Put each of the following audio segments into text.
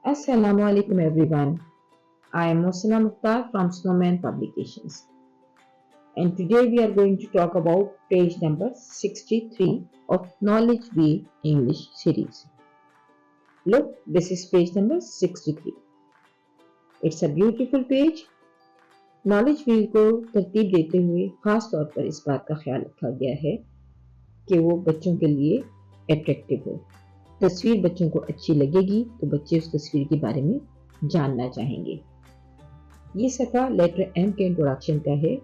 Assalamu alaikum everyone. I am Musina Mukhtar from Snowman Publications. And today we are going to talk about page number 63 of Knowledge Wheel English series. Look, this is page number 63. It's a beautiful page. Knowledge Wheel को तरतीब देते हुए खास तौर पर इस बात का ख्याल रखा गया है कि वो बच्चों के लिए अट्रैक्टिव हो। तस्वीर बच्चों को अच्छी लगेगी तो बच्चे उस तस्वीर के बारे में जानना चाहेंगे। ये सफ़ा लेटर एम के इंट्रोडक्शन का है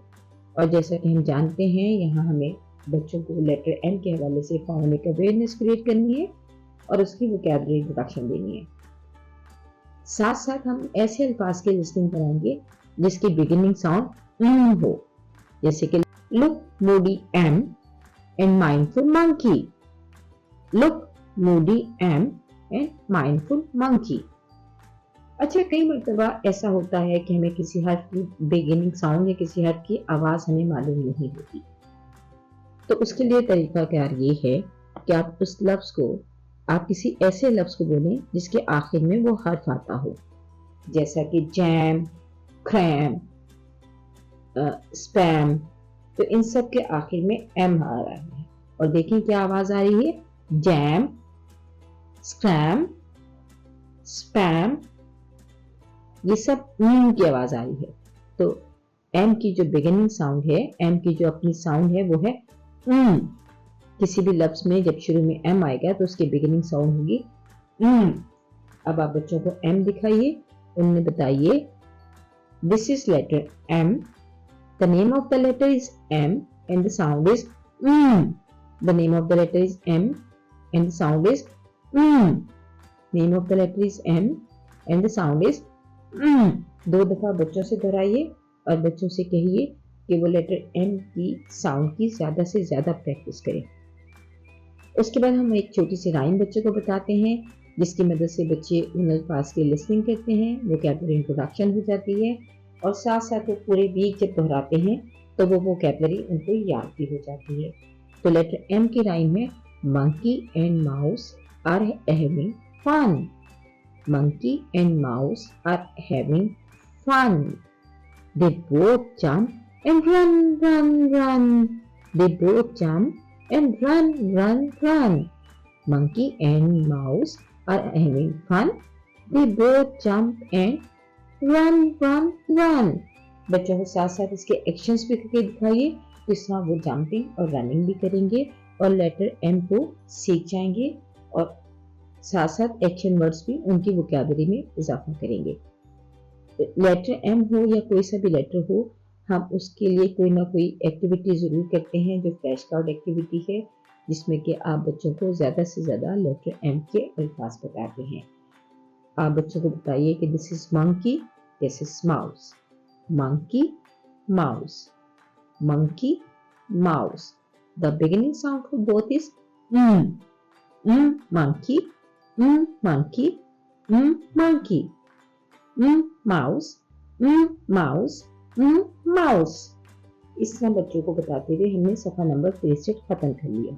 और जैसा कि हम जानते हैं यहाँ हमें बच्चों को लेटर एम के हवाले से फोनेटिक अवेयरनेस क्रिएट करनी है और उसकी वोकैबुलरी इंट्रोडक्शन देनी है। साथ साथ हम ऐसे अल्फाज की लिस्टिंग कराएंगे जिसकी बिगिनिंग साउंड हो, जैसे कि look moody M and mindful monkey. Look moody M and mindful monkey. अच्छा, कई मरतबा ऐसा होता है कि हमें किसी हर्फ की बिगिनिंग साउंड या किसी हर्फ की आवाज हमें मालूम नहीं होती, तो उसके लिए तरीकाकार ये है कि आप उस लफ्ज को आप किसी ऐसे लफ्ज को बोलें जिसके आखिर में वो हर्फ आता हो, जैसा कि जैम, क्रैम, स्पैम। तो इन सब के आखिर में एम आ रहा है और देखें क्या आवाज आ रही है, जैम, स्क्रैम, स्पैम, ये सब की आवाज आ रही है। तो एम की जो बिगिनिंग साउंड है, एम की जो अपनी साउंड है वो है किसी भी लफ्ज में जब शुरू में एम आएगा तो उसकी बिगिनिंग साउंड होगी अब आप बच्चों को एम दिखाइए, उन्हें बताइए this is letter M, the name of the letter is M and the sound is the name of the letter is M and the sound is name of the letter is M and the sound is 2 दफा बच्चों से दोहराइए और बच्चों से कहिए कि वो letter M की साउंड की ज्यादा से ज्यादा प्रैक्टिस करें। उसके बाद हम एक छोटी सी राइम बच्चों को बताते हैं जिसकी मदद से बच्चे उन अल्फाज की लिसनिंग करते हैं, वोकैबुलरी इंट्रोडक्शन हो जाती है और साथ साथ वो पूरे वीक जब दोहराते हैं तो वो वोकैबुलरी उनको याद भी हो जाती है। तो लेटर M की राइम है Monkey and mouse are having fun. Monkey and mouse are having fun. They both jump and run, run, run. They both jump and run, run, run. Monkey and mouse are having fun. They both jump and run, run, run. बच्चों को साथ साथ इसके actions भी करके दिखाइए, तो इस तरह वो जंपिंग और रनिंग भी करेंगे और लेटर एम को सीख जाएंगे और साथ साथ एक्शन वर्ड्स भी उनकी वोकैबुलरी में इजाफा करेंगे। लेटर एम हो या कोई सा भी लेटर हो, हम उसके लिए कोई ना कोई एक्टिविटी जरूर करते हैं जो फ्लैश कार्ड एक्टिविटी है, जिसमें कि आप बच्चों को ज्यादा से ज्यादा लेटर एम के अल्फाज बताते हैं। आप बच्चों को बताइए कि this is monkey, this is mouse. Monkey, mouse, monkey, mouse. The beginning sound for both is monkey, monkey, monkey, mouse, mouse, mouse। इस तरह बच्चों को बताते हुए हमने सफा नंबर 63 खत्म कर लिया।